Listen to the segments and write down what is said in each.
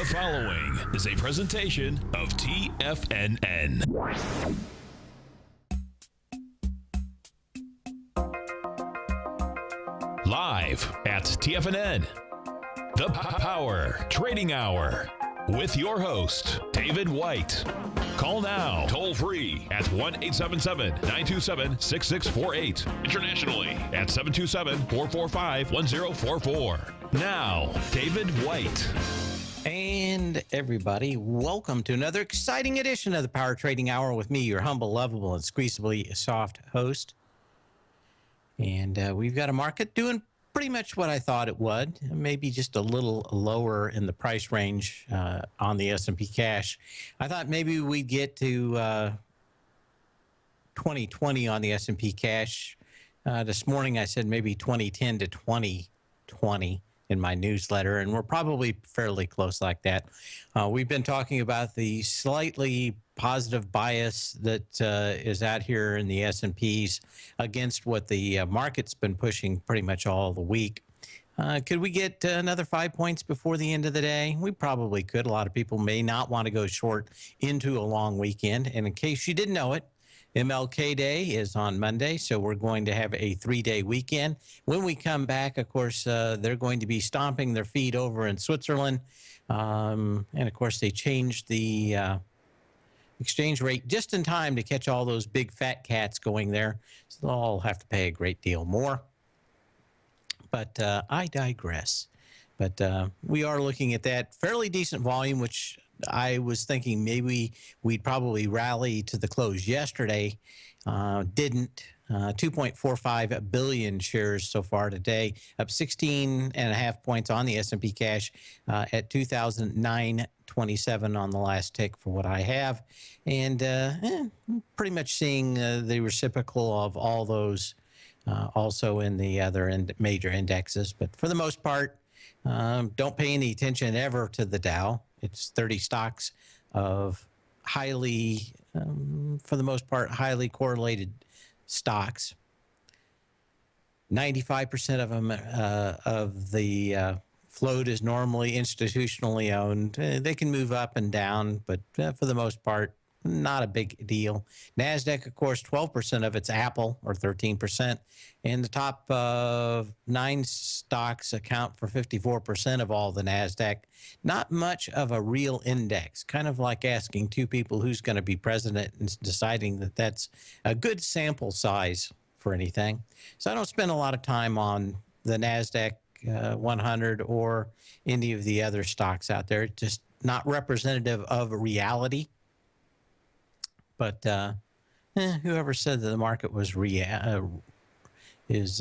The following is a presentation of TFNN. Live at TFNN, the Power Trading Hour with your host, David White. Call now, toll free at 1-877-927-6648. Internationally at 727-445-1044. Now, David White. And everybody, welcome to another exciting edition of the Power Trading Hour with me, your humble, lovable, and squeezably soft host. And we've got a market doing pretty much what I thought it would, maybe just a little lower in the price range on the S&P cash. I thought maybe we'd get to 2020 on the S&P cash. This morning I said maybe 2010 to 2020 in my newsletter, and we're probably fairly close like that. We've been talking about the slightly positive bias that is out here in the S&Ps against what the market's been pushing pretty much all the week. Could we get another 5 points before the end of the day? We probably could. A lot of people may not want to go short into a long weekend. And in case you didn't know it, MLK Day is on Monday, so we're going to have a 3-day weekend. When we come back, of course, they're going to be stomping their feet over in Switzerland. And, of course, they changed the exchange rate just in time to catch all those big fat cats going there. So they'll all have to pay a great deal more. But I digress. But we are looking at that fairly decent volume, which I was thinking maybe we'd probably rally to the close yesterday. Didn't. 2.45 billion shares so far today, up 16.5 points on the S&P cash at 2,927 on the last tick for what I have. And pretty much seeing the reciprocal of all those also in the other major indexes. But for the most part, don't pay any attention ever to the Dow. It's 30 stocks of highly, for the most part, highly correlated stocks. 95% of them, of the float is normally institutionally owned. They can move up and down, but for the most part, not a big deal. NASDAQ, of course, 12% of it's Apple, or 13%. And the top 9 stocks account for 54% of all the NASDAQ. Not much of a real index, kind of like asking two people who's going to be president and deciding that that's a good sample size for anything. So I don't spend a lot of time on the NASDAQ 100 or any of the other stocks out there. It's just not representative of reality. But whoever said that the market was real. It's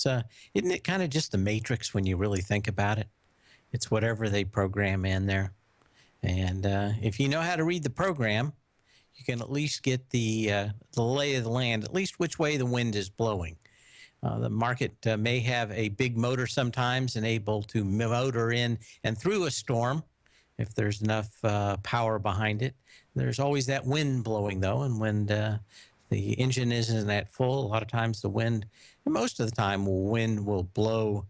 isn't it kind of just the matrix when you really think about it? It's whatever they program in there. And if you know how to read the program, you can at least get the lay of the land, at least which way the wind is blowing. The market may have a big motor sometimes and able to motor in and through a storm if there's enough power behind it. There's always that wind blowing, though, and when the engine isn't at full, a lot of times the wind, most of the time, wind will blow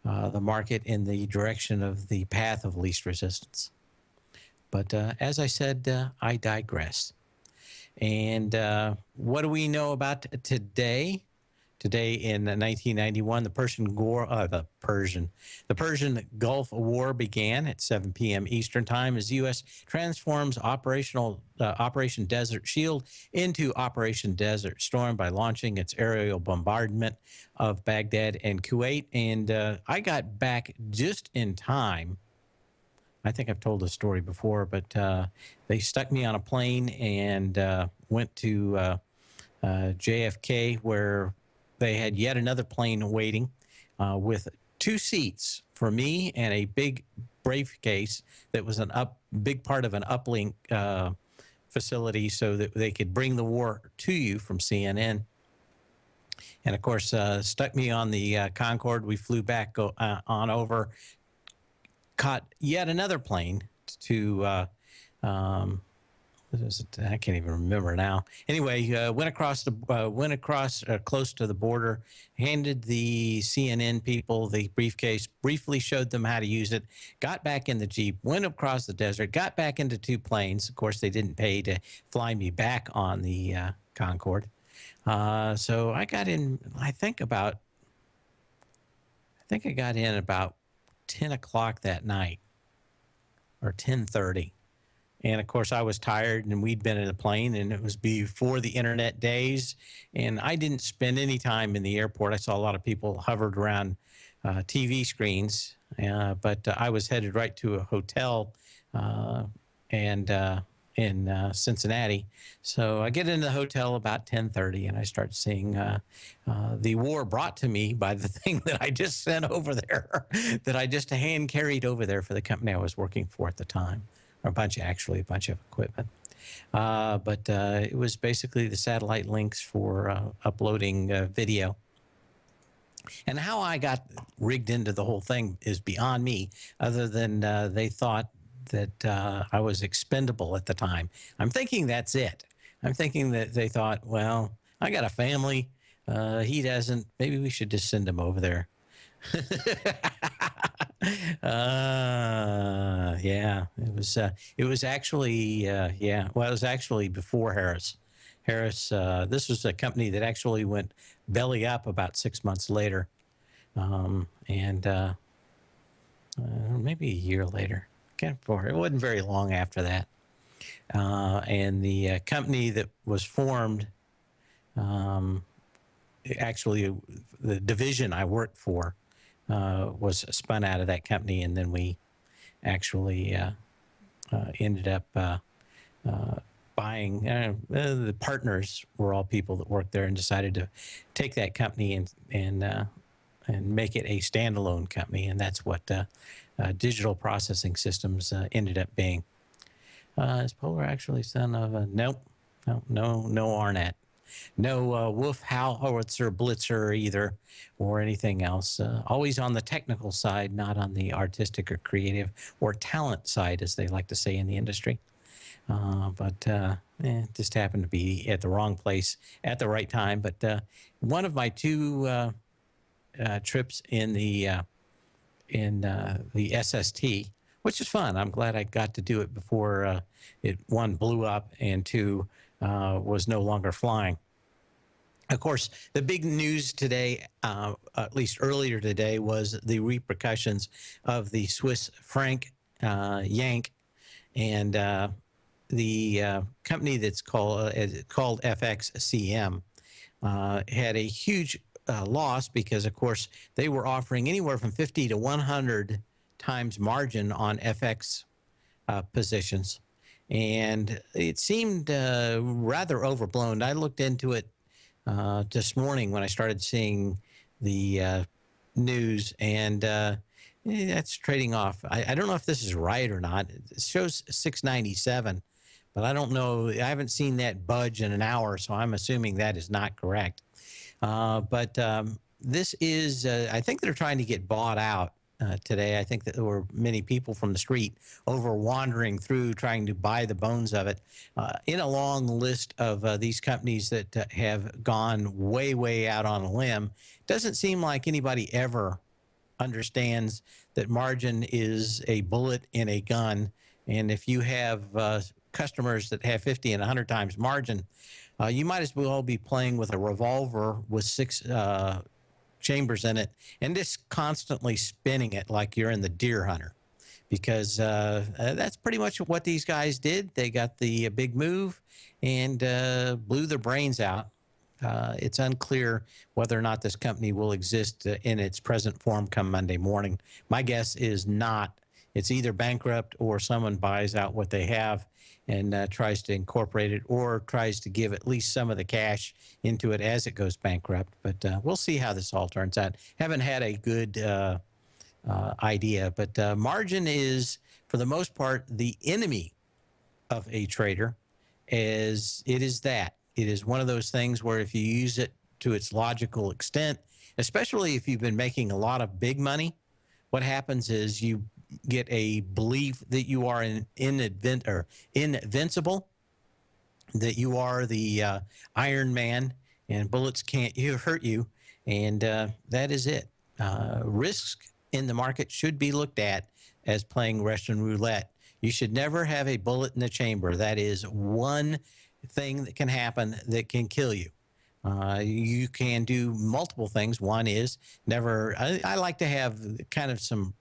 the market in the direction of the path of least resistance. But as I said, I digress. And what do we know about today? Today in 1991, the Persian Gulf War began at 7 p.m. Eastern Time as the U.S. transforms Operation Desert Shield into Operation Desert Storm by launching its aerial bombardment of Baghdad and Kuwait. And I got back just in time. I think I've told this story before, but they stuck me on a plane and went to JFK, where they had yet another plane waiting with 2 seats for me and a big briefcase that was big part of an uplink facility so that they could bring the war to you from CNN. And, of course, stuck me on the Concorde. We flew back on over, caught yet another plane to I can't even remember now. Anyway, went across close to the border, handed the CNN people the briefcase, briefly showed them how to use it, got back in the Jeep, went across the desert, got back into two planes. Of course, they didn't pay to fly me back on the Concorde. So I got in, I think I got in about 10 o'clock that night, or 10:30. And of course, I was tired, and we'd been in a plane, and it was before the internet days. And I didn't spend any time in the airport. I saw a lot of people hovered around TV screens, but I was headed right to a hotel and in Cincinnati. So I get into the hotel about 10:30, and I start seeing the war brought to me by the thing that I just sent over there, that I just hand carried over there for the company I was working for at the time. A bunch of equipment. But it was basically the satellite links for uploading video. And how I got rigged into the whole thing is beyond me, other than they thought that I was expendable at the time. I'm thinking that's it. I'm thinking that they thought, well, I got a family. He doesn't. Maybe we should just send him over there. Yeah, it was actually well, it was actually before Harris. This was a company that actually went belly up about 6 months later, and maybe a year later. Can't remember. It wasn't very long after that. And the company that was formed, actually, the division I worked for was spun out of that company, and then we actually ended up buying. The partners were all people that worked there, and decided to take that company and make it a standalone company, and that's what Digital Processing Systems ended up being. Is Polar actually son of a? Nope, no Arnett. No Wolf Howitzer Blitzer either, or anything else. Always on the technical side, not on the artistic or creative or talent side, as they like to say in the industry. But just happened to be at the wrong place at the right time. But one of my two trips in the SST, which is fun. I'm glad I got to do it before it, one, blew up, and two, was no longer flying. Of course, the big news today, at least earlier today, was the repercussions of the Swiss franc yank, and the company that's called FXCM had a huge loss because, of course, they were offering anywhere from 50 to 100 times margin on FX positions. And it seemed rather overblown. I looked into it this morning when I started seeing the news, and that's trading off. I don't know if this is right or not. It shows 697, but I don't know. I haven't seen that budge in an hour, so I'm assuming that is not correct. But this is, I think they're trying to get bought out. Today, I think that there were many people from the street over wandering through trying to buy the bones of it, in a long list of these companies that have gone way, way out on a limb. Doesn't seem like anybody ever understands that margin is a bullet in a gun. And if you have customers that have 50 and 100 times margin, you might as well be playing with a revolver with six chambers in it and just constantly spinning it like you're in the deer hunter, because that's pretty much what these guys did. They got the big move and blew their brains out. It's unclear whether or not this company will exist in its present form come Monday morning. My guess is not. It's either bankrupt or someone buys out what they have and tries to incorporate it, or tries to give at least some of the cash into it as it goes bankrupt. But we'll see how this all turns out. Haven't had a good idea, but margin is, for the most part, the enemy of a trader. As it is that. It is one of those things where if you use it to its logical extent, especially if you've been making a lot of big money, what happens is you get a belief that you are invincible, that you are the Iron Man and bullets can't hurt you, and that is it. Risks in the market should be looked at as playing Russian roulette. You should never have a bullet in the chamber. That is one thing that can happen that can kill you. You can do multiple things. One is never, I like to have kind of some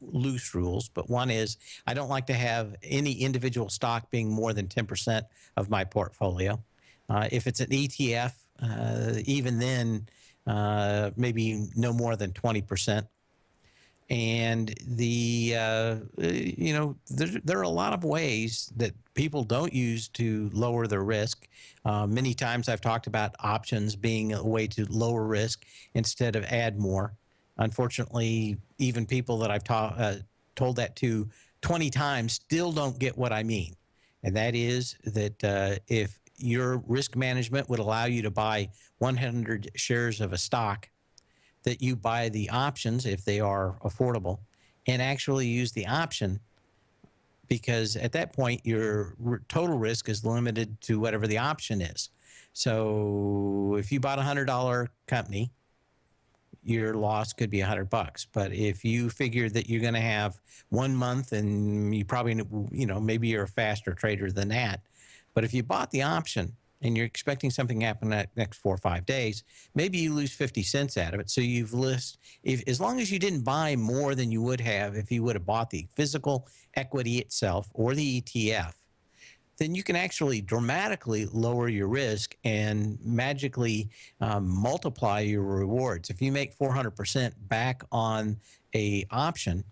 loose rules, but one is I don't like to have any individual stock being more than 10% of my portfolio. If it's an ETF, even then, maybe no more than 20%. And there are a lot of ways that people don't use to lower their risk. Many times I've talked about options being a way to lower risk instead of add more. Unfortunately, even people that I've told that to 20 times still don't get what I mean. And that is that if your risk management would allow you to buy 100 shares of a stock, that you buy the options if they are affordable and actually use the option, because at that point your total risk is limited to whatever the option is. So if you bought a $100 company, your loss could be $100. But if you figure that you're going to have 1 month, and you probably, maybe you're a faster trader than that, but if you bought the option and you're expecting something to happen in the next 4 or 5 days, maybe you lose 50 cents out of it. So you've as long as you didn't buy more than you would have if you would have bought the physical equity itself or the ETF, then you can actually dramatically lower your risk and magically multiply your rewards. If you make 400% back on a option,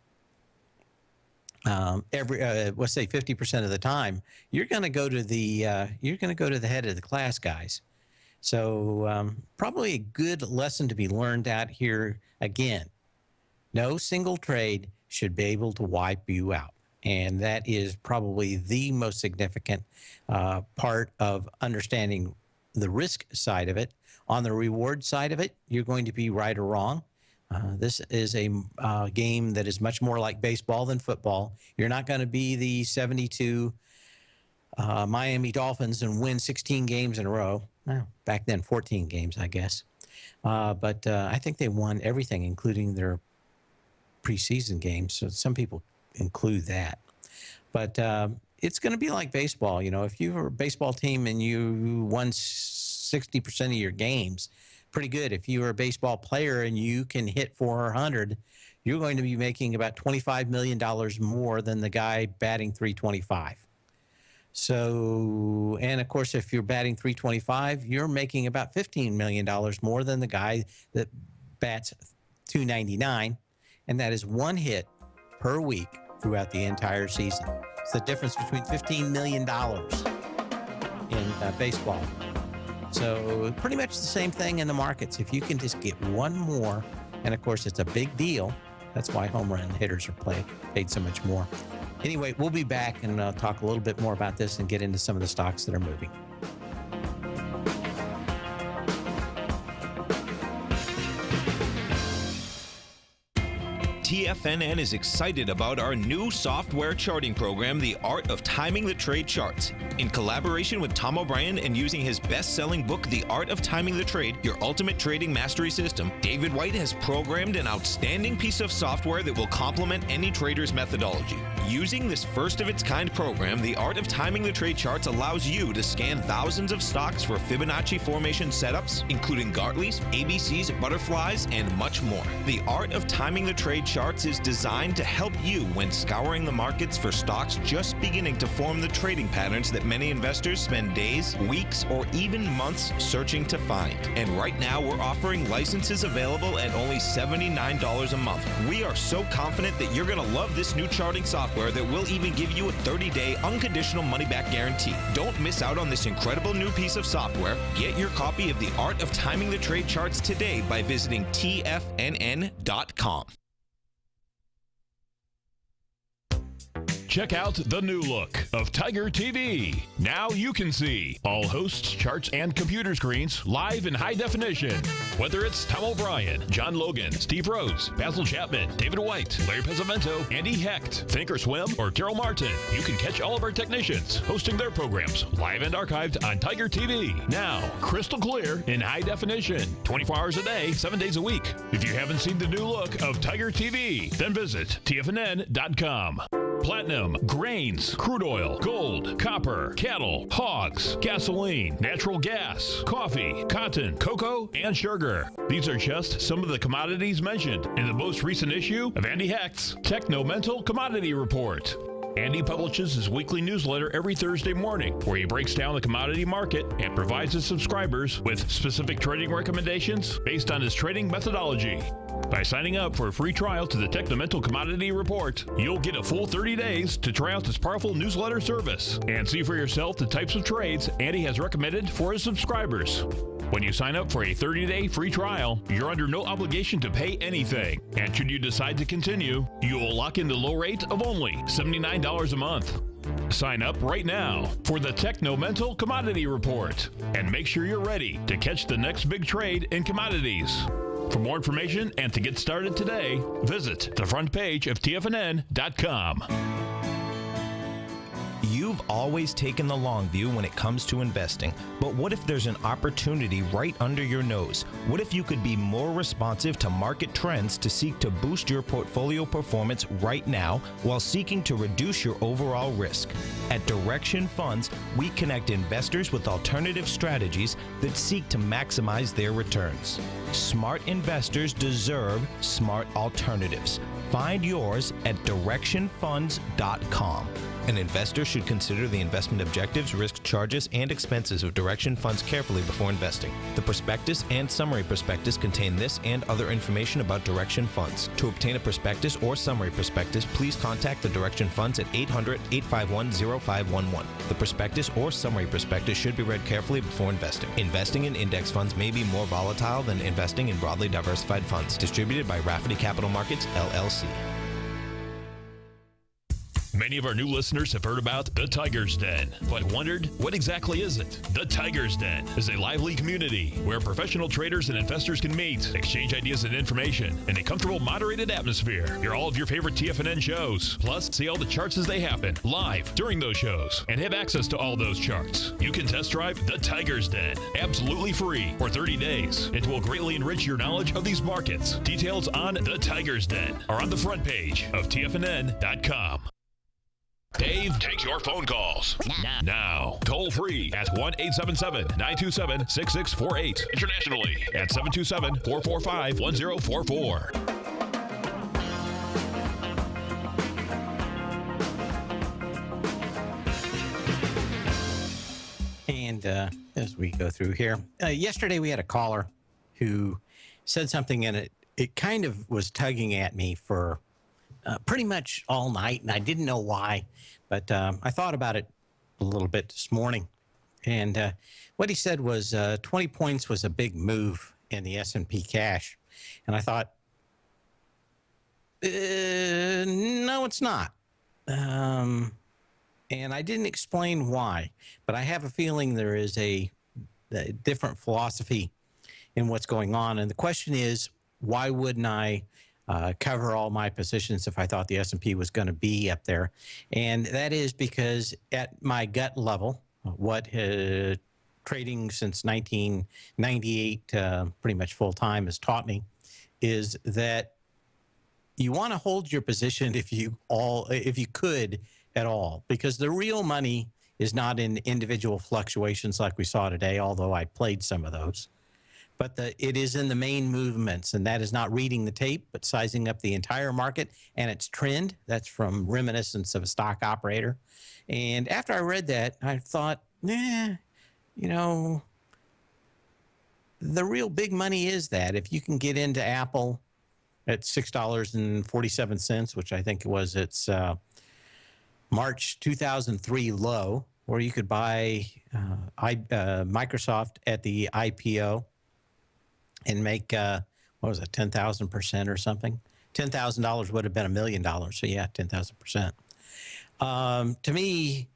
let's say 50% of the time, you're going to go to the head of the class, guys. So probably a good lesson to be learned out here again. No single trade should be able to wipe you out, and that is probably the most significant part of understanding the risk side of it. On the reward side of it, you're going to be right or wrong. This is a game that is much more like baseball than football. You're not going to be the 72 Miami Dolphins and win 16 games in a row. Well, back then, 14 games, I guess. But I think they won everything, including their preseason games. So some people include that. But it's going to be like baseball. If you were a baseball team and you won 60% of your games, pretty good. If you are a baseball player and you can hit 400, you're going to be making about $25 million more than the guy batting 325. So, and of course, if you're batting 325, you're making about $15 million more than the guy that bats 299. And that is one hit per week throughout the entire season. It's the difference between $15 million in baseball. So pretty much the same thing in the markets. If you can just get one more, and of course it's a big deal. That's why home run hitters are paid so much more. Anyway, we'll be back and talk a little bit more about this and get into some of the stocks that are moving. TFNN is excited about our new software charting program, The Art of Timing the Trade Charts. In collaboration with Tom O'Brien and using his best-selling book, The Art of Timing the Trade, Your Ultimate Trading Mastery System, David White has programmed an outstanding piece of software that will complement any trader's methodology. Using this first-of-its-kind program, The Art of Timing the Trade Charts allows you to scan thousands of stocks for Fibonacci formation setups, including Gartley's, ABC's, butterflies, and much more. The Art of Timing the Trade Charts is designed to help you when scouring the markets for stocks just beginning to form the trading patterns that many investors spend days, weeks, or even months searching to find. And right now, we're offering licenses available at only $79 a month. We are so confident that you're going to love this new charting software that will even give you a 30-day unconditional money-back guarantee. Don't miss out on this incredible new piece of software. Get your copy of The Art of Timing the Trade Charts today by visiting TFNN.com. Check out the new look of Tiger TV. Now you can see all hosts, charts, and computer screens live in high definition. Whether it's Tom O'Brien, John Logan, Steve Rhodes, Basil Chapman, David White, Larry Pesavento, Andy Hecht, Thinkorswim, or Daryl Martin, you can catch all of our technicians hosting their programs live and archived on Tiger TV. Now, crystal clear in high definition, 24 hours a day, 7 days a week. If you haven't seen the new look of Tiger TV, then visit TFNN.com. Platinum, grains, crude oil, gold, copper, cattle, hogs, gasoline, natural gas, coffee, cotton, cocoa, and sugar. These are just some of the commodities mentioned in the most recent issue of Andy Hecht's Techno-Mental Commodity Report. Andy publishes his weekly newsletter every Thursday morning, where he breaks down the commodity market and provides his subscribers with specific trading recommendations based on his trading methodology. By signing up for a free trial to the Techno-Mental Commodity Report, you'll get a full 30 days to try out this powerful newsletter service and see for yourself the types of trades Andy has recommended for his subscribers. When you sign up for a 30-day free trial, you're under no obligation to pay anything. And should you decide to continue, you will lock in the low rate of only $79 a month. Sign up right now for the Techno-Mental Commodity Report and make sure you're ready to catch the next big trade in commodities. For more information and to get started today, visit the front page of TFNN.com. You've always taken the long view when it comes to investing, but what if there's an opportunity right under your nose? What if you could be more responsive to market trends to seek to boost your portfolio performance right now while seeking to reduce your overall risk? At Direction Funds, we connect investors with alternative strategies that seek to maximize their returns. Smart investors deserve smart alternatives. Find yours at directionfunds.com. An investor should consider the investment objectives, risk charges, and expenses of Direction Funds carefully before investing. The prospectus and summary prospectus contain this and other information about Direction Funds. To obtain a prospectus or summary prospectus, please contact the Direction Funds at 800-851-0511. The prospectus or summary prospectus should be read carefully before investing. Investing in index funds may be more volatile than investing in broadly diversified funds. Distributed by Rafferty Capital Markets, LLC. Many of our new listeners have heard about the Tiger's Den, but wondered, what exactly is it? The Tiger's Den is a lively community where professional traders and investors can meet, exchange ideas and information in a comfortable, moderated atmosphere. Hear all of your favorite TFNN shows, plus see all the charts as they happen live during those shows, and have access to all those charts. You can test drive the Tiger's Den absolutely free for 30 days. It will greatly enrich your knowledge of these markets. Details on the Tiger's Den are on the front page of TFNN.com. Dave takes your phone calls now. Toll free at 1-877-927-6648. Internationally at 727-445-1044. And as we go through here, yesterday we had a caller who said something, and it kind of was tugging at me for pretty much all night, and I didn't know why, but I thought about it a little bit this morning. And what he said was 20 points was a big move in the S&P cash. And I thought, no, it's not. And I didn't explain why, but I have a feeling there is a different philosophy in what's going on. And the question is, why wouldn't I cover all my positions if I thought the S&P was going to be up there? And that is because at my gut level, what trading since 1998 pretty much full time has taught me is that you want to hold your position if you could at all, because the real money is not in individual fluctuations like we saw today, although I played some of those. But it is in the main movements, and that is not reading the tape, but sizing up the entire market and its trend. That's from Reminiscence of a Stock Operator. And after I read that, I thought, the real big money is that if you can get into Apple at $6.47, which I think it was its March 2003 low, or you could buy Microsoft at the IPO and make, 10,000% or something? $10,000 would have been $1 million. So yeah, 10,000%. To me,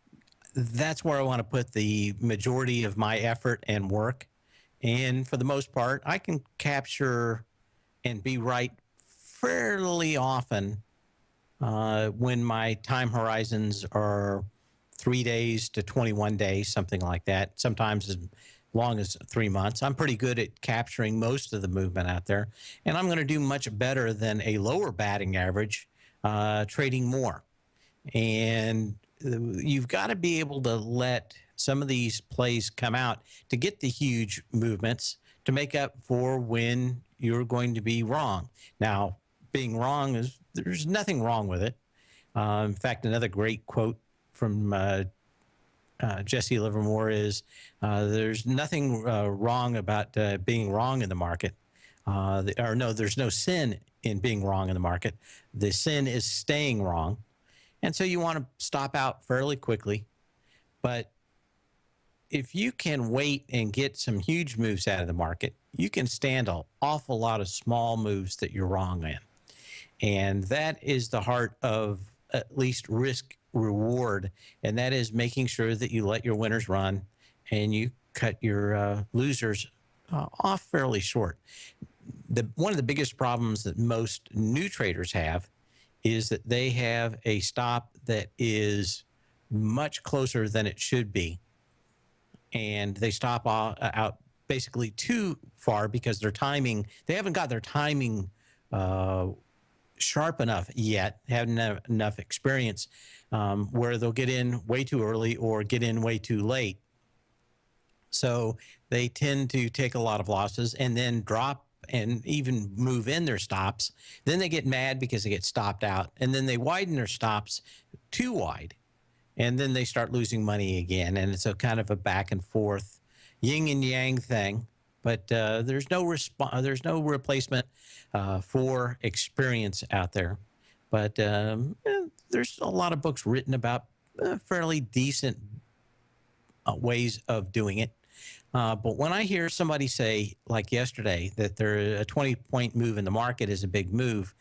that's where I want to put the majority of my effort and work. And for the most part, I can capture and be right fairly often when my time horizons are 3 days to 21 days, something like that, sometimes as long as 3 months. I'm pretty good at capturing most of the movement out there. And I'm going to do much better than a lower batting average trading more. And you've got to be able to let some of these plays come out to get the huge movements to make up for when you're going to be wrong. Now, being wrong there's nothing wrong with it. In fact, another great quote from Jesse Livermore is there's nothing wrong about being wrong in the market. There's no sin in being wrong in the market. The sin is staying wrong. And so you want to stop out fairly quickly. But if you can wait and get some huge moves out of the market, you can stand an awful lot of small moves that you're wrong in. And that is the heart of at least risk reward. And that is making sure that you let your winners run and you cut your losers off fairly short. One of the biggest problems that most new traders have is that they have a stop that is much closer than it should be. And they stop out basically too far because they haven't got their timing sharp enough yet, haven't enough experience where they'll get in way too early or get in way too late. So they tend to take a lot of losses and then drop and even move in their stops. Then they get mad because they get stopped out, and then they widen their stops too wide, and then they start losing money again. And it's a kind of a back and forth yin and yang thing. But there's no replacement for experience out there. But there's a lot of books written about fairly decent ways of doing it. But when I hear somebody say, like yesterday, that a 20-point move in the market is a big move,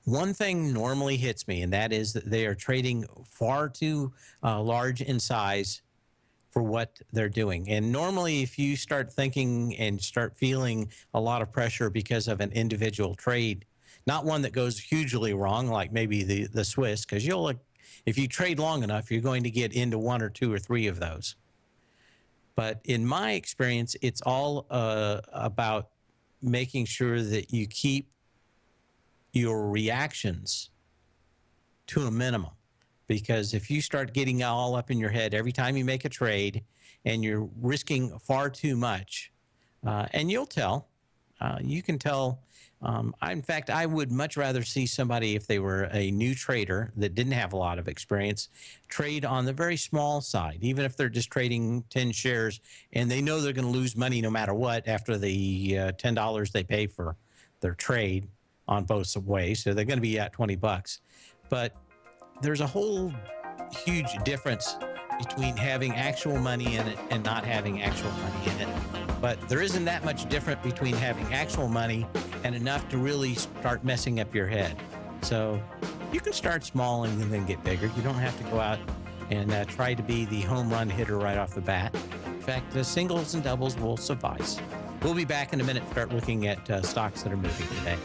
one thing normally hits me, and that is that they are trading far too large in size for what they're doing. And normally, if you start thinking and start feeling a lot of pressure because of an individual trade, not one that goes hugely wrong, like maybe the Swiss, because if you trade long enough, you're going to get into one or two or three of those. But in my experience, it's all about making sure that you keep your reactions to a minimum. Because if you start getting all up in your head every time you make a trade and you're risking far too much, and you can tell. In fact, I would much rather see somebody, if they were a new trader that didn't have a lot of experience, trade on the very small side, even if they're just trading 10 shares and they know they're going to lose money no matter what after the $10 they pay for their trade on both ways. So they're going to be at $20. But there's a whole huge difference between having actual money in it and not having actual money in it. But there isn't that much different between having actual money and enough to really start messing up your head. So you can start small and then get bigger. You don't have to go out and try to be the home run hitter right off the bat. In fact, the singles and doubles will suffice. We'll be back in a minute to start looking at stocks that are moving today.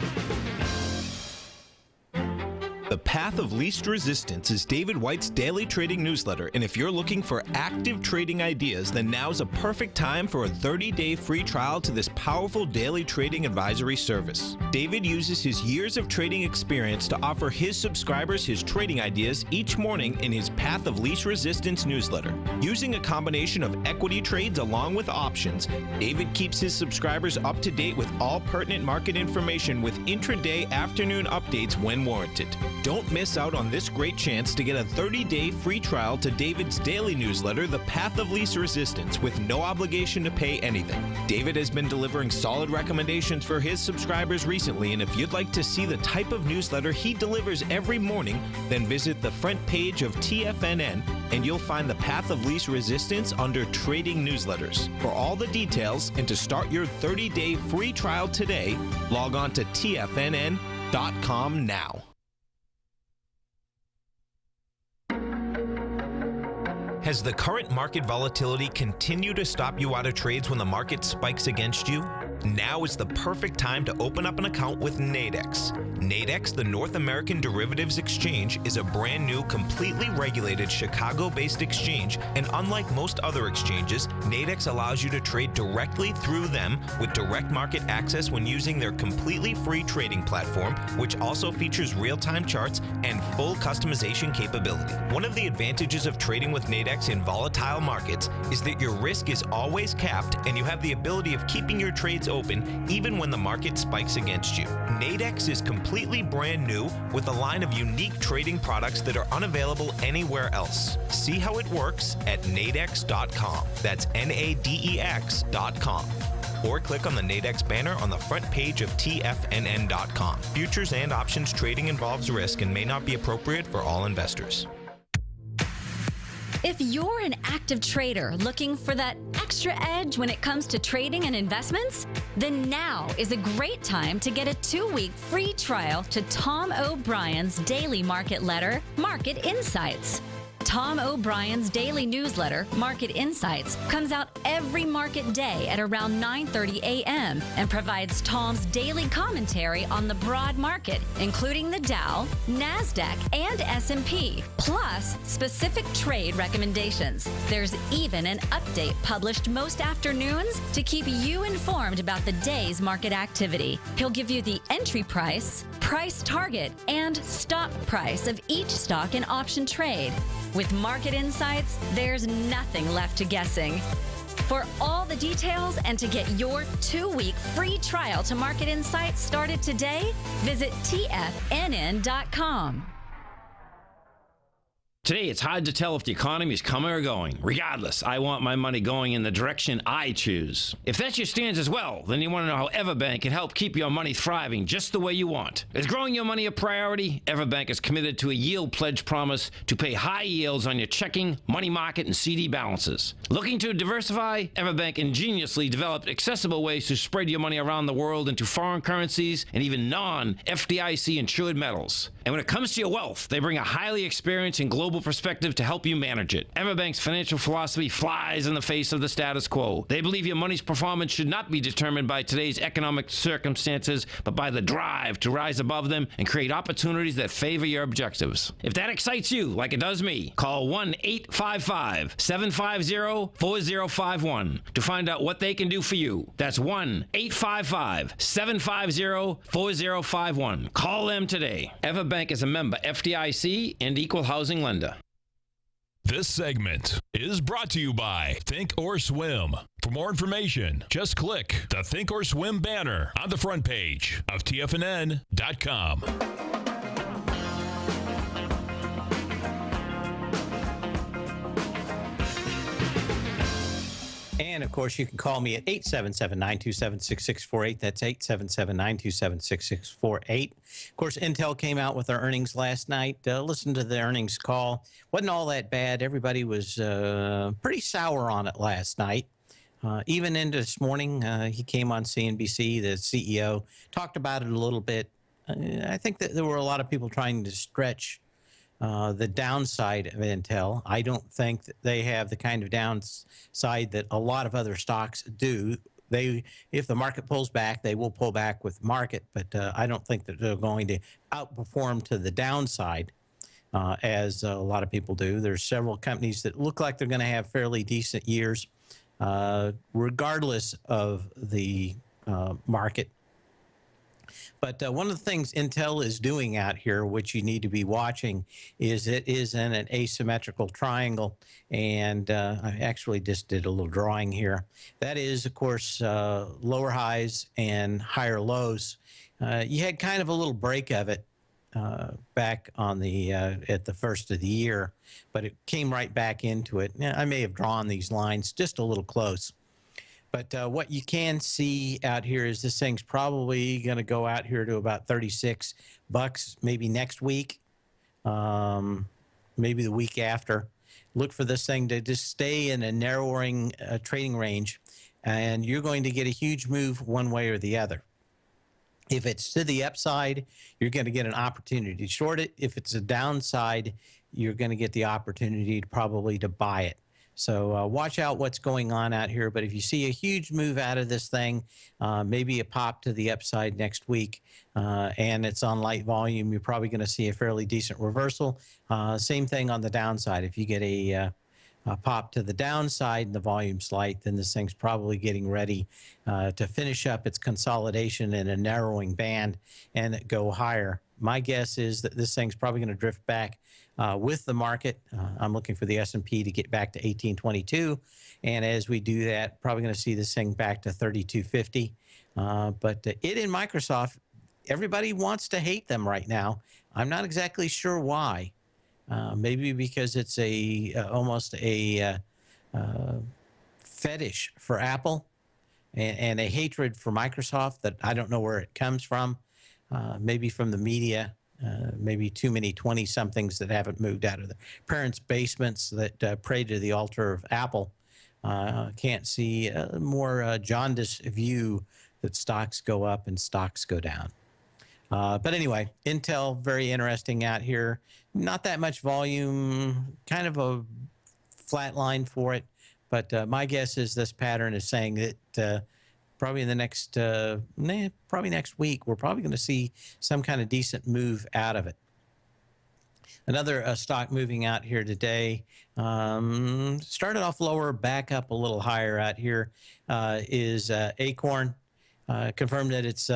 The Path of Least Resistance is David White's daily trading newsletter, and if you're looking for active trading ideas, then now's a perfect time for a 30-day free trial to this powerful daily trading advisory service. David uses his years of trading experience to offer his subscribers his trading ideas each morning in his Path of Least Resistance newsletter. Using a combination of equity trades along with options, David keeps his subscribers up to date with all pertinent market information with intraday afternoon updates when warranted. Don't miss out on this great chance to get a 30-day free trial to David's daily newsletter, The Path of Least Resistance, with no obligation to pay anything. David has been delivering solid recommendations for his subscribers recently, and if you'd like to see the type of newsletter he delivers every morning, then visit the front page of TFNN and you'll find The Path of Least Resistance under Trading Newsletters. For all the details and to start your 30-day free trial today, log on to TFNN.com now. Has the current market volatility continued to stop you out of trades when the market spikes against you? Now is the perfect time to open up an account with Nadex. Nadex, the North American Derivatives Exchange, is a brand new, completely regulated Chicago-based exchange, and unlike most other exchanges, Nadex allows you to trade directly through them with direct market access when using their completely free trading platform, which also features real-time charts and full customization capability. One of the advantages of trading with Nadex in volatile markets is that your risk is always capped and you have the ability of keeping your trades open even when the market spikes against you. Nadex is completely brand new with a line of unique trading products that are unavailable anywhere else. See how it works at nadex.com. That's NADEX.com. Or click on the Nadex banner on the front page of TFNN.com. Futures and options trading involves risk and may not be appropriate for all investors. If you're an active trader looking for that extra edge when it comes to trading and investments, then now is a great time to get a 2-week free trial to Tom O'Brien's daily market letter, Market Insights. Tom O'Brien's daily newsletter, Market Insights, comes out every market day at around 9:30 a.m. and provides Tom's daily commentary on the broad market, including the Dow, NASDAQ, and S&P, plus specific trade recommendations. There's even an update published most afternoons to keep you informed about the day's market activity. He'll give you the entry price, price target, and stop price of each stock and option trade. With Market Insights, there's nothing left to guessing. For all the details and to get your 2-week free trial to Market Insights started today, visit TFNN.com. Today, it's hard to tell if the economy is coming or going. Regardless, I want my money going in the direction I choose. If that's your stance as well, then you want to know how Everbank can help keep your money thriving just the way you want. Is growing your money a priority? Everbank is committed to a yield pledge promise to pay high yields on your checking, money market, and CD balances. Looking to diversify? Everbank ingeniously developed accessible ways to spread your money around the world into foreign currencies and even non-FDIC insured metals. And when it comes to your wealth, they bring a highly experienced and global perspective to help you manage it. Everbank's financial philosophy flies in the face of the status quo. They believe your money's performance should not be determined by today's economic circumstances, but by the drive to rise above them and create opportunities that favor your objectives. If that excites you, like it does me, call 1-855-750-4051 to find out what they can do for you. That's 1-855-750-4051. Call them today. Everbank is a member FDIC and equal housing lender. This segment is brought to you by Think or Swim. For more information, just click the Think or Swim banner on the front page of TFNN.com. And, of course, you can call me at 877-927-6648. That's 877-927-6648. Of course, Intel came out with their earnings last night. Listen to the earnings call. Wasn't all that bad. Everybody was pretty sour on it last night. Even into this morning, he came on CNBC, the CEO, talked about it a little bit. I think that there were a lot of people trying to stretch the downside of Intel. I don't think that they have the kind of downside that a lot of other stocks do. If the market pulls back, they will pull back with market, but I don't think that they're going to outperform to the downside as a lot of people do. There's several companies that look like they're going to have fairly decent years, regardless of the market. But one of the things Intel is doing out here, which you need to be watching, is it is in an asymmetrical triangle. And I actually just did a little drawing here. That is, of course, lower highs and higher lows. You had kind of a little break of it back on the at the first of the year, but it came right back into it. I may have drawn these lines just a little close. But what you can see out here is this thing's probably going to go out here to about $36, maybe next week, maybe the week after. Look for this thing to just stay in a narrowing trading range, and you're going to get a huge move one way or the other. If it's to the upside, you're going to get an opportunity to short it. If it's a downside, you're going to get the opportunity probably to buy it. So watch out what's going on out here. But if you see a huge move out of this thing, maybe a pop to the upside next week, and it's on light volume, you're probably going to see a fairly decent reversal. Same thing on the downside. If you get a pop to the downside and the volume's light, then this thing's probably getting ready to finish up its consolidation in a narrowing band and go higher. My guess is that this thing's probably going to drift back with the market. I'm looking for the S&P to get back to 1822, and as we do that, probably going to see this thing back to 3250. But it and Microsoft, everybody wants to hate them right now. I'm not exactly sure why. Maybe because it's almost a fetish for Apple and a hatred for Microsoft that I don't know where it comes from. Maybe from the media, maybe too many 20-somethings that haven't moved out of their parents' basements that pray to the altar of Apple. Can't see a more jaundiced view that stocks go up and stocks go down. But anyway, Intel, very interesting out here. Not that much volume, kind of a flat line for it. But my guess is this pattern is saying that probably in the next, probably next week, we're probably going to see some kind of decent move out of it. Another stock moving out here today, started off lower, back up a little higher out here, is Acorn. Confirmed that it's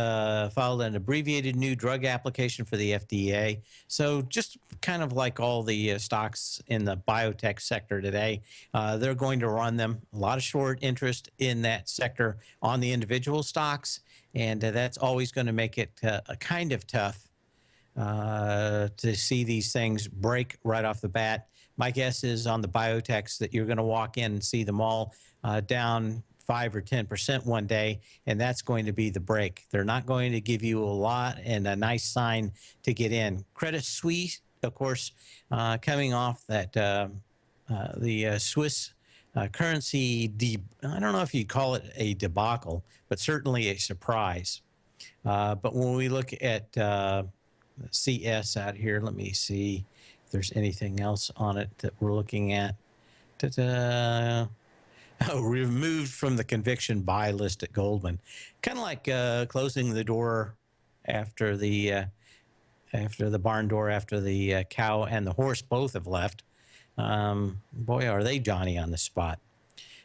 filed an abbreviated new drug application for the FDA. So just kind of like all the stocks in the biotech sector today, they're going to run them. A lot of short interest in that sector on the individual stocks, and that's always going to make it kind of tough to see these things break right off the bat. My guess is on the biotechs that you're going to walk in and see them all down 5 or 10% one day, and that's going to be the break. They're not going to give you a lot and a nice sign to get in. Credit Suisse, of course, coming off that the Swiss currency, I don't know if you'd call it a debacle, but certainly a surprise. But when we look at CS out here, let me see if there's anything else on it that we're looking at. Ta-da. Oh, removed from the conviction buy list at Goldman. Kind of like closing the door after the barn door after the cow and the horse both have left. Boy, are they Johnny on the spot.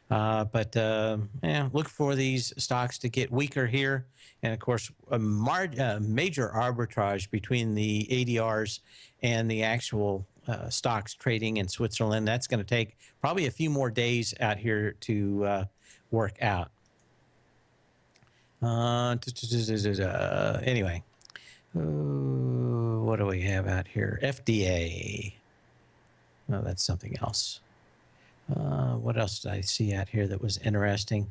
But yeah, look for these stocks to get weaker here. And of course, a major arbitrage between the ADRs and the actual stocks trading in Switzerland. That's going to take probably a few more days out here to work out. Anyway, what do we have out here? FDA. Oh, that's something else. What else did I see out here that was interesting?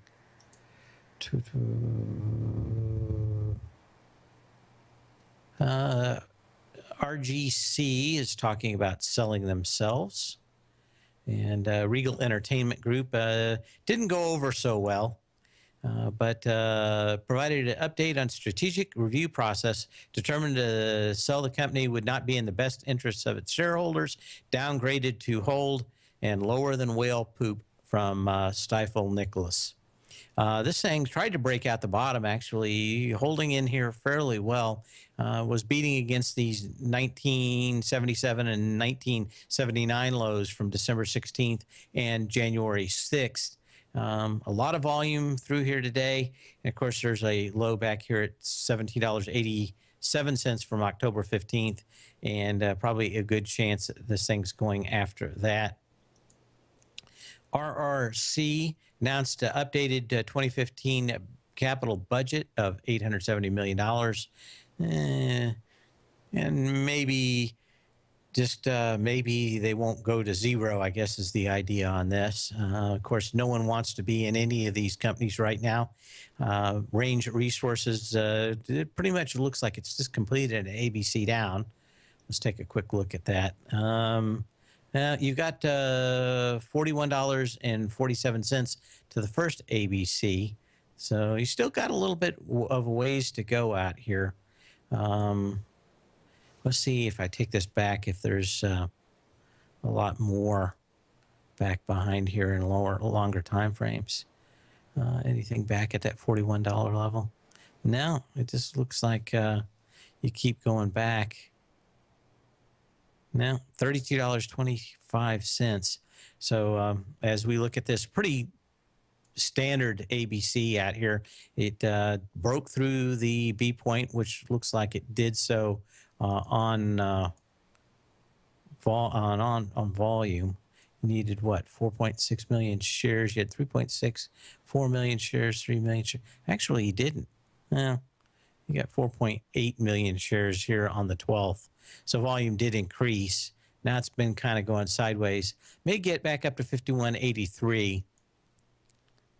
RGC is talking about selling themselves. And Regal Entertainment Group didn't go over so well, but provided an update on strategic review process, determined to sell the company would not be in the best interests of its shareholders, downgraded to hold, and lower than whale poop from Stifel Nicholas. This thing tried to break out the bottom, actually holding in here fairly well, was beating against these 1977 and 1979 lows from December 16th and January 6th. A lot of volume through here today. And of course, there's a low back here at $17.87 from October 15th, and probably a good chance that this thing's going after that. RRC announced an updated 2015 capital budget of $870 million. And maybe just maybe they won't go to zero, I guess is the idea on this. Of course, no one wants to be in any of these companies right now. Range Resources, it pretty much looks like it's just completed an ABC down. Let's take a quick look at that. You've got $41.47 to the first ABC. So you still got a little bit of ways to go out here. Let's see if I take this back, if there's a lot more back behind here in longer time frames. Anything back at that $41 level? No, it just looks like you keep going back. No, $32.25. So as we look at this pretty standard ABC out here, it broke through the B point, which looks like it did so on volume. Needed what, 4.6 million shares? You had 3.64 million shares, 3 million shares. Actually, you didn't. Well, you got 4.8 million shares here on the 12th. So volume did increase. Now it's been kind of going sideways. May get back up to 51.83.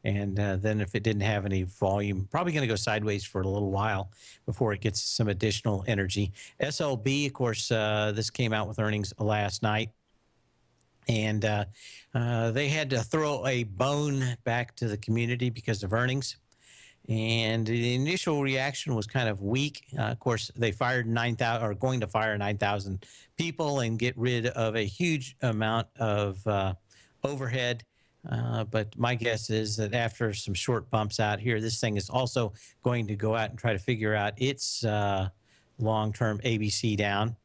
And then if it didn't have any volume, probably going to go sideways for a little while before it gets some additional energy. SLB, of course, this came out with earnings last night. And they had to throw a bone back to the community because of earnings. And the initial reaction was kind of weak. Of course, they fired 9,000, or going to fire 9,000 people and get rid of a huge amount of overhead. But my guess is that after some short bumps out here, this thing is also going to go out and try to figure out its long-term ABC down.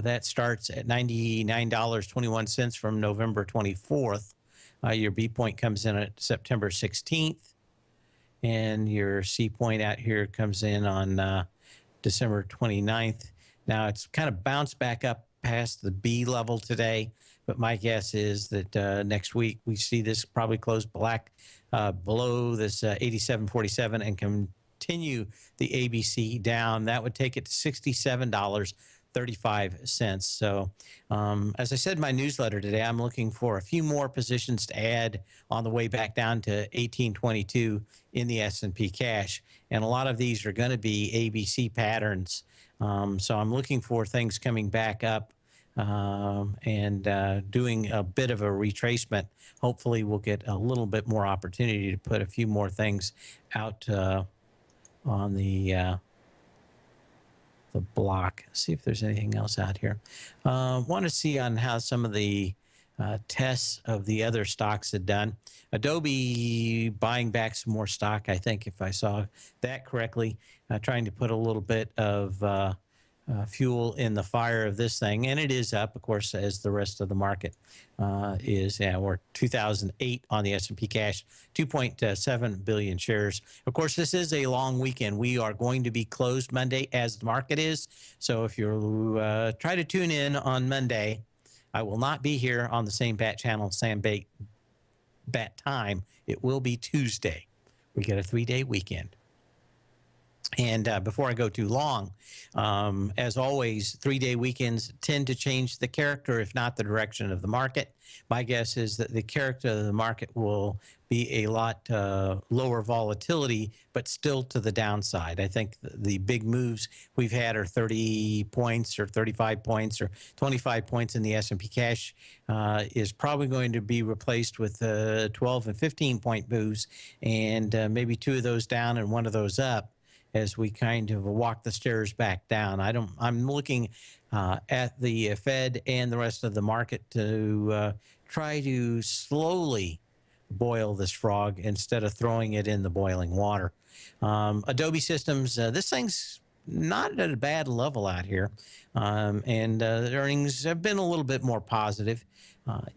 That starts at $99.21 from November 24th. Your B point comes in at September 16th. And your C point out here comes in on December 29th. Now, it's kind of bounced back up past the B level today. But my guess is that next week we see this probably close below this 87.47 and continue the ABC down. That would take it to $67.35. So as I said in my newsletter today, I'm looking for a few more positions to add on the way back down to 1822 in the S&P cash. And a lot of these are going to be ABC patterns. So I'm looking for things coming back up and doing a bit of a retracement. Hopefully we'll get a little bit more opportunity to put a few more things out on the block. See if there's anything else out here. Want to see on how some of the tests of the other stocks had done. Adobe buying back some more stock, I think, if I saw that correctly, trying to put a little bit of fuel in the fire of this thing. And it is up, of course, as the rest of the market is. Yeah, we're 2008 on the S&P cash, 2.7 billion shares. Of course, this is a long weekend. We are going to be closed Monday as the market is. So if you try to tune in on Monday, I will not be here on the same bat channel, same bat time. It will be Tuesday. We get a 3-day weekend. And before I go too long, as always, 3-day weekends tend to change the character, if not the direction of the market. My guess is that the character of the market will be a lot lower volatility, but still to the downside. I think the big moves we've had are 30 points or 35 points or 25 points in the S&P cash is probably going to be replaced with 12 and 15 point moves, and maybe 2 of those down and 1 of those up, as we kind of walk the stairs back down. I'm looking at the Fed and the rest of the market to try to slowly boil this frog instead of throwing it in the boiling water. Adobe Systems, this thing's not at a bad level out here. And the earnings have been a little bit more positive.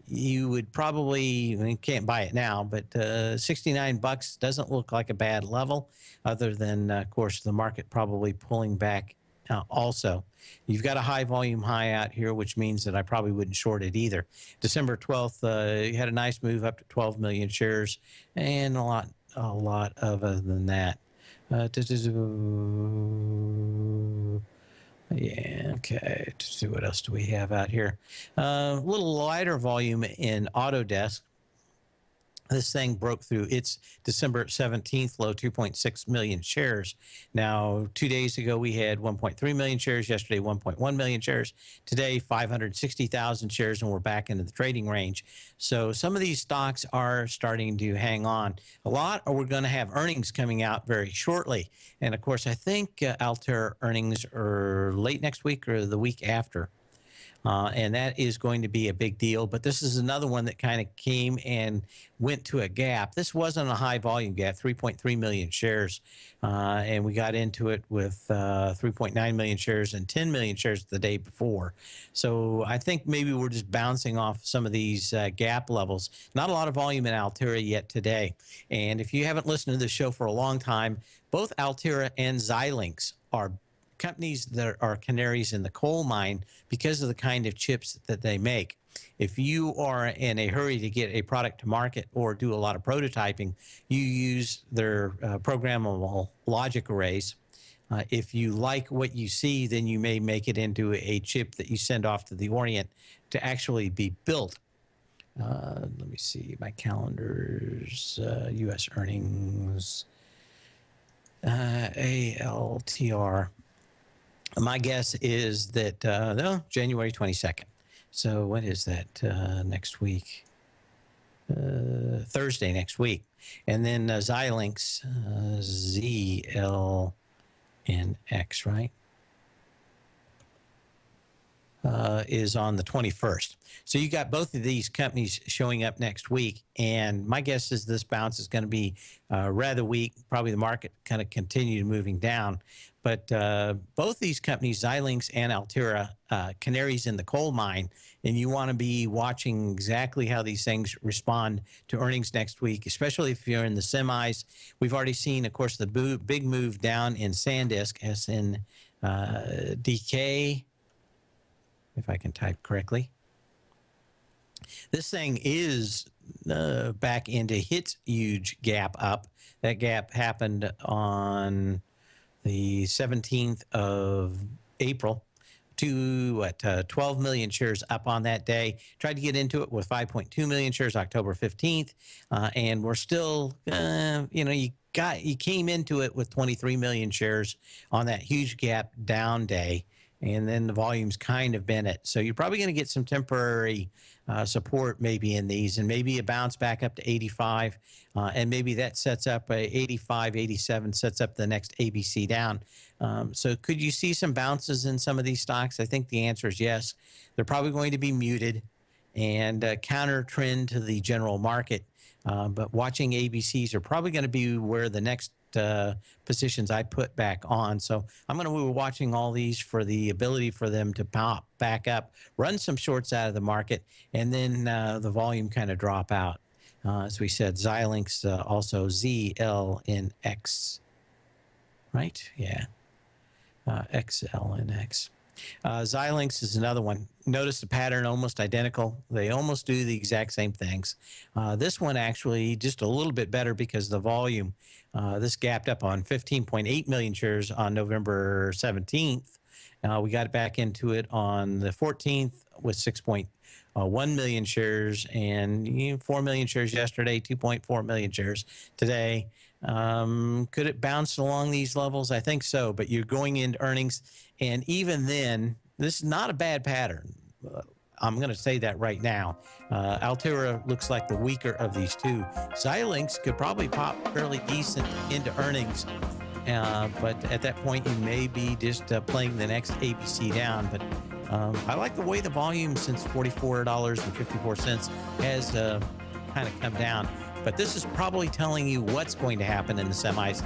You would probably, I mean, can't buy it now, but $69 doesn't look like a bad level, other than, of course, the market probably pulling back also. You've got a high volume high out here, which means that I probably wouldn't short it either. December 12th, you had a nice move up to 12 million shares, and a lot other than that. Yeah, okay. Let's see, what else do we have out here? A little lighter volume in Autodesk. This thing broke through its December 17th low, 2.6 million shares. Now, 2 days ago, we had 1.3 million shares. Yesterday, 1.1 million shares. Today, 560,000 shares, and we're back into the trading range. So some of these stocks are starting to hang on. A lot, or we're going to have earnings coming out very shortly. And, of course, I think Altair earnings are late next week or the week after. and that is going to be a big deal. But this is another one that kind of came and went to a gap. This wasn't a high volume gap, 3.3 million shares, and we got into it with 3.9 million shares and 10 million shares the day before. So I think maybe we're just bouncing off some of these gap levels. Not a lot of volume in Altera yet today. And if you haven't listened to this show for a long time, both Altera and Xilinx are companies that are canaries in the coal mine because of the kind of chips that they make. If you are in a hurry to get a product to market or do a lot of prototyping, you use their programmable logic arrays. If you like what you see, then you may make it into a chip that you send off to the Orient to actually be built. Let me see my calendars, U.S. earnings, ALTR. My guess is that, no, January 22nd. So what is that next week? Thursday next week. And then Xilinx, ZLNX, right? Is on the 21st. So you got both of these companies showing up next week. And my guess is this bounce is going to be rather weak. Probably the market kind of continue moving down. But both these companies, Xilinx and Altera, canaries in the coal mine. And you want to be watching exactly how these things respond to earnings next week, especially if you're in the semis. We've already seen, of course, the big move down in SanDisk, SNDK, if I can type correctly. This thing is back into its huge gap up. That gap happened on the 17th of April to 12 million shares up on that day. Tried to get into it with 5.2 million shares October 15th, and we're still, you came into it with 23 million shares on that huge gap down day. And then the volume's kind of been it. So you're probably going to get some temporary support maybe in these, and maybe a bounce back up to 85. And maybe that sets up 85, 87, sets up the next ABC down. So could you see some bounces in some of these stocks? I think the answer is yes. They're probably going to be muted and counter trend to the general market. But watching ABCs are probably going to be where the next positions I put back on. So I'm going to be watching all these for the ability for them to pop back up, run some shorts out of the market, and then the volume kind of drop out. As we said, Xilinx, also ZLNX, right? Yeah, XLNX. Xilinx is another one. Notice the pattern almost identical. They almost do the exact same things. This one actually just a little bit better because the volume. This gapped up on 15.8 million shares on November 17th. We got back into it on the 14th with 6.1 million shares and 4 million shares yesterday, 2.4 million shares today. Could it bounce along these levels? I think so, but you're going into earnings. And even then, this is not a bad pattern. I'm going to say that right now. Altera looks like the weaker of these two. Xilinx could probably pop fairly decent into earnings. But at that point, you may be just playing the next ABC down. But I like the way the volume since $44.54 has kind of come down. But this is probably telling you what's going to happen in the semis,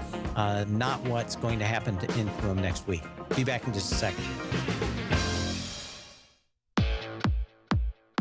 not what's going to happen to Intuum next week. Be back in just a second.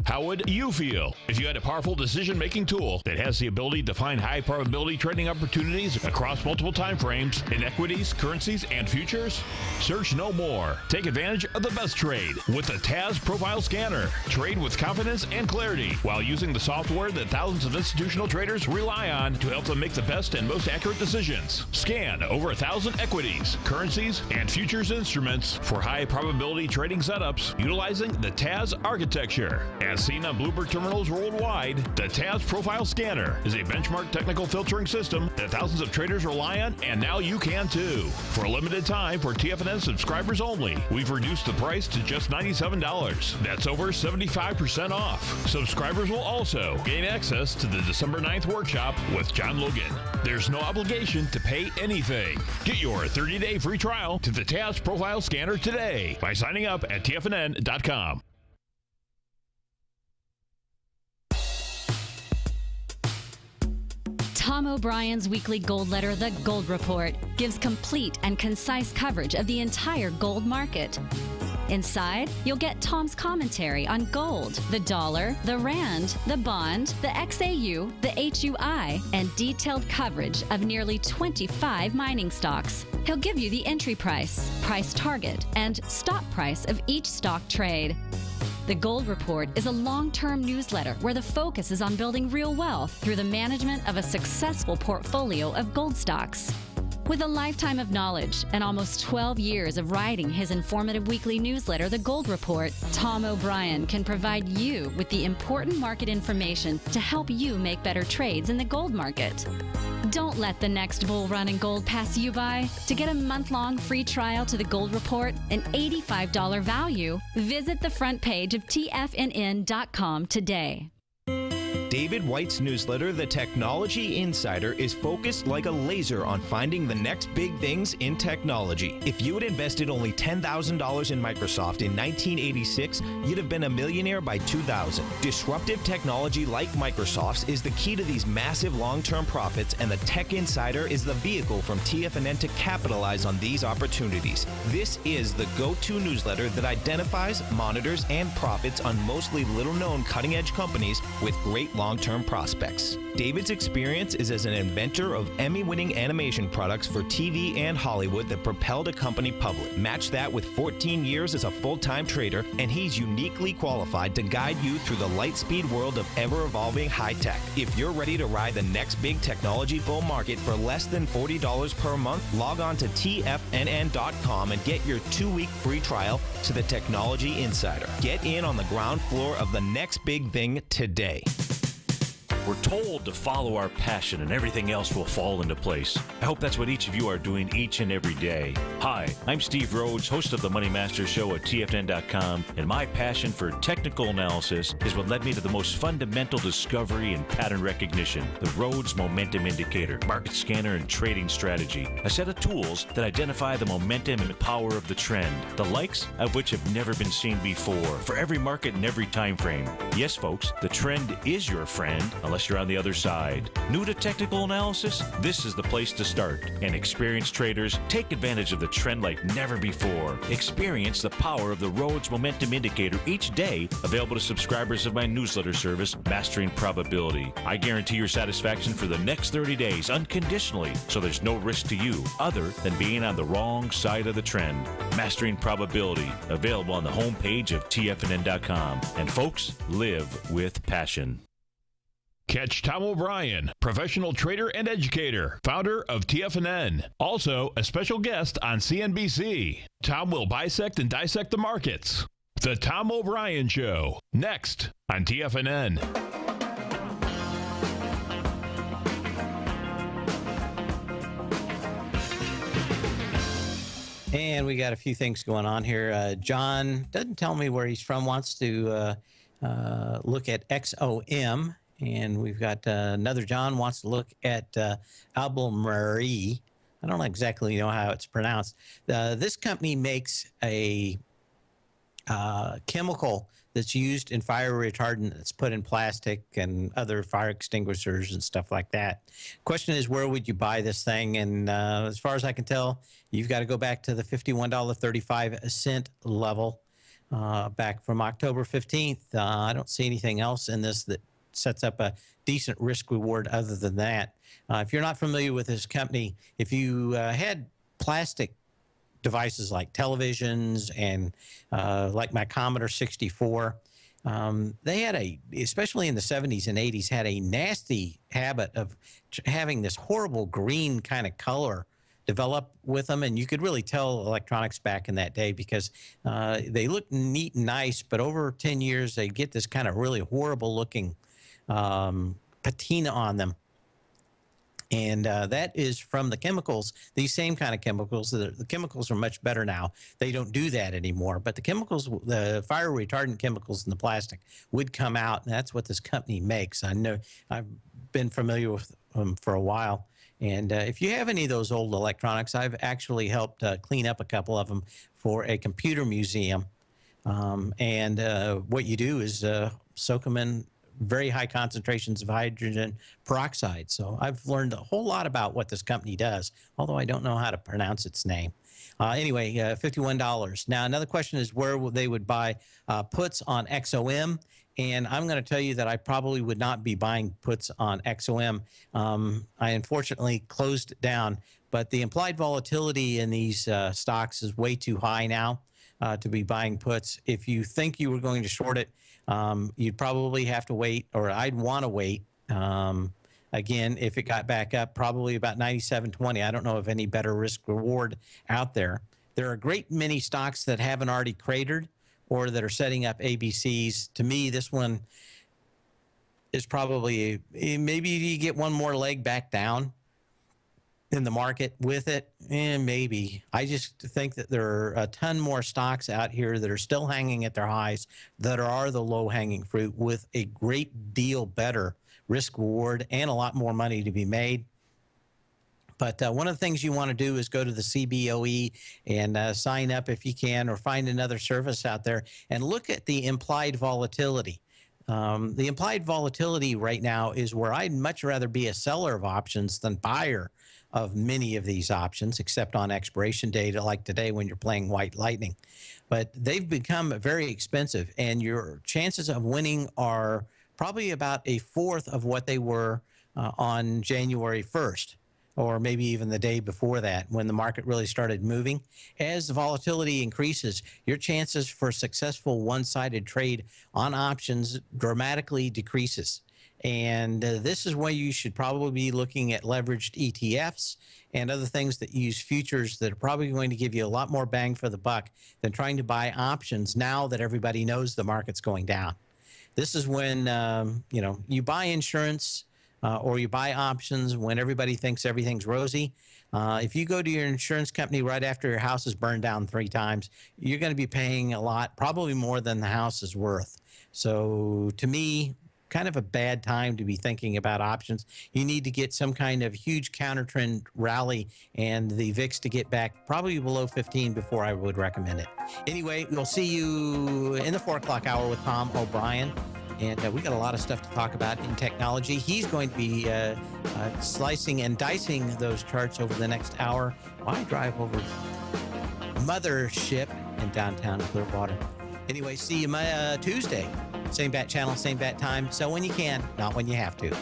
How would you feel if you had a powerful decision-making tool that has the ability to find high-probability trading opportunities across multiple time frames in equities, currencies, and futures? Search no more. Take advantage of the best trade with the TAS Profile Scanner. Trade with confidence and clarity while using the software that thousands of institutional traders rely on to help them make the best and most accurate decisions. Scan over 1,000 equities, currencies, and futures instruments for high-probability trading setups utilizing the TAS architecture. As seen on Bloomberg terminals worldwide, the TAS Profile Scanner is a benchmark technical filtering system that thousands of traders rely on, and now you can too. For a limited time, for TFNN subscribers only, we've reduced the price to just $97. That's over 75% off. Subscribers will also gain access to the December 9th workshop with John Logan. There's no obligation to pay anything. Get your 30-day free trial to the TAS Profile Scanner today by signing up at TFNN.com. Tom O'Brien's weekly gold letter, The Gold Report, gives complete and concise coverage of the entire gold market. Inside, you'll get Tom's commentary on gold, the dollar, the rand, the bond, the XAU, the HUI, and detailed coverage of nearly 25 mining stocks. He'll give you the entry price, price target, and stop price of each stock trade. The Gold Report is a long-term newsletter where the focus is on building real wealth through the management of a successful portfolio of gold stocks. With a lifetime of knowledge and almost 12 years of writing his informative weekly newsletter, The Gold Report, Tom O'Brien can provide you with the important market information to help you make better trades in the gold market. Don't let the next bull run in gold pass you by. To get a month-long free trial to The Gold Report, an $85 value, visit the front page of TFNN.com today. David White's newsletter, The Technology Insider, is focused like a laser on finding the next big things in technology. If you had invested only $10,000 in Microsoft in 1986, you'd have been a millionaire by 2000. Disruptive technology like Microsoft's is the key to these massive long-term profits, and the Tech Insider is the vehicle from TFNN to capitalize on these opportunities. This is the go-to newsletter that identifies, monitors, and profits on mostly little-known cutting-edge companies with great long-term prospects. David's experience is as an inventor of Emmy-winning animation products for TV and Hollywood that propelled a company public. Match that with 14 years as a full-time trader, and he's uniquely qualified to guide you through the light-speed world of ever-evolving high-tech. If you're ready to ride the next big technology bull market for less than $40 per month, log on to TFNN.com and get your 2-week free trial to the Technology Insider. Get in on the ground floor of the next big thing today. We're told to follow our passion and everything else will fall into place. I hope that's what each of you are doing each and every day. Hi, I'm Steve Rhodes, host of the Money Master Show at TFNN.com, and my passion for technical analysis is what led me to the most fundamental discovery in pattern recognition, the Rhodes Momentum Indicator, market scanner, and trading strategy, a set of tools that identify the momentum and power of the trend, the likes of which have never been seen before, for every market and every time frame. Yes, folks, the trend is your friend, unless you're on the other side. New to technical analysis? This is the place to start. And experienced traders, take advantage of the trend like never before. Experience the power of the Rhodes Momentum Indicator each day, available to subscribers of my newsletter service, Mastering Probability. I guarantee your satisfaction for the next 30 days unconditionally, so there's no risk to you other than being on the wrong side of the trend. Mastering Probability, available on the homepage of TFNN.com. And folks, live with passion. Catch Tom O'Brien, professional trader and educator, founder of TFNN. Also, a special guest on CNBC. Tom will bisect and dissect the markets. The Tom O'Brien Show, next on TFNN. And we got a few things going on here. John doesn't tell me where he's from, wants to look at XOM. And we've got another John wants to look at Albemarle. I don't exactly know how it's pronounced. This company makes a chemical that's used in fire retardant that's put in plastic and other fire extinguishers and stuff like that. Question is, where would you buy this thing? And as far as I can tell, you've got to go back to the $51.35 level back from October 15th. I don't see anything else in this that sets up a decent risk reward other than that. If you're not familiar with this company, if you had plastic devices like televisions and like my Commodore 64, they had especially in the 70s and 80s, had a nasty habit of having this horrible green kind of color develop with them. And you could really tell electronics back in that day because they looked neat and nice, but over 10 years, they get this kind of really horrible looking patina on them. And that is from the chemicals, these same kind of chemicals. The chemicals are much better now. They don't do that anymore. But the chemicals, the fire retardant chemicals in the plastic would come out, and that's what this company makes. I know I've been familiar with them for a while. And if you have any of those old electronics, I've actually helped clean up a couple of them for a computer museum. And what you do is soak them in very high concentrations of hydrogen peroxide. So I've learned a whole lot about what this company does, although I don't know how to pronounce its name. Anyway, $51. Now, another question is where they would buy puts on XOM. And I'm going to tell you that I probably would not be buying puts on XOM. I unfortunately closed it down, but the implied volatility in these stocks is way too high now to be buying puts. If you think you were going to short it, you'd probably have to wait, or I'd want to wait. Again, if it got back up, probably about 97.20. I don't know of any better risk reward out there. There are a great many stocks that haven't already cratered or that are setting up ABCs. To me, this one is probably, maybe you get one more leg back down in the market with it, and maybe. I just think that there are a ton more stocks out here that are still hanging at their highs, that are the low-hanging fruit with a great deal better risk reward and a lot more money to be made. But one of the things you want to do is go to the CBOE and sign up if you can, or find another service out there and look at the implied volatility. The implied volatility right now is where I'd much rather be a seller of options than buyer of many of these options, except on expiration date, like today when you're playing White Lightning. But they've become very expensive, and your chances of winning are probably about a fourth of what they were on January 1st, or maybe even the day before that, when the market really started moving. As the volatility increases, your chances for a successful one-sided trade on options dramatically decreases. And this is where you should probably be looking at leveraged ETFs and other things that use futures that are probably going to give you a lot more bang for the buck than trying to buy options now that everybody knows the market's going down. This is when, you buy insurance or you buy options when everybody thinks everything's rosy. If you go to your insurance company right after your house is burned down 3 times, you're going to be paying a lot, probably more than the house is worth. So to me, kind of a bad time to be thinking about options. You need to get some kind of huge counter trend rally and the VIX to get back probably below 15 before I would recommend it. Anyway, we'll see you in the 4 o'clock hour with Tom O'Brien. And we got a lot of stuff to talk about in technology. He's going to be slicing and dicing those charts over the next hour while I drive over Mothership in downtown Clearwater. Anyway, see you Tuesday. Same bat channel, same bat time. So when you can, not when you have to.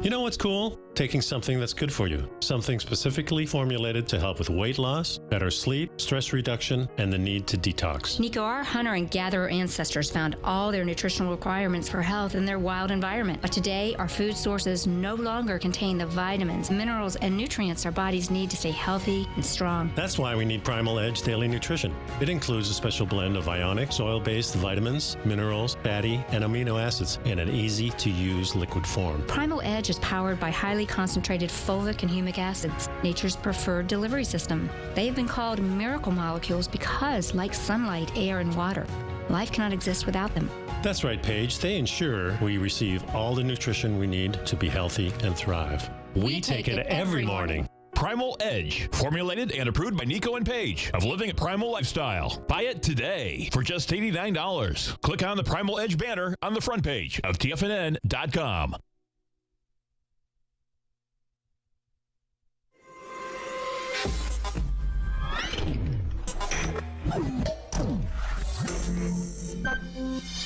You know what's cool? Taking something that's good for you. Something specifically formulated to help with weight loss, better sleep, stress reduction, and the need to detox. Nico, our hunter and gatherer ancestors found all their nutritional requirements for health in their wild environment. But today, our food sources no longer contain the vitamins, minerals, and nutrients our bodies need to stay healthy and strong. That's why we need Primal Edge Daily Nutrition. It includes a special blend of ionic, soil-based vitamins, minerals, fatty, and amino acids in an easy-to-use liquid form. Primal Edge is powered by highly concentrated fulvic and humic acids, nature's preferred delivery system. They have been called miracle molecules because, like sunlight, air, and water, life cannot exist without them. That's right, Paige. They ensure we receive all the nutrition we need to be healthy and thrive. We take it every morning. Primal Edge, formulated and approved by Nico and Paige of Living a Primal Lifestyle. Buy it today for just $89. Click on the Primal Edge banner on the front page of TFNN.com.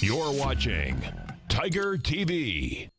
You're watching Tiger TV.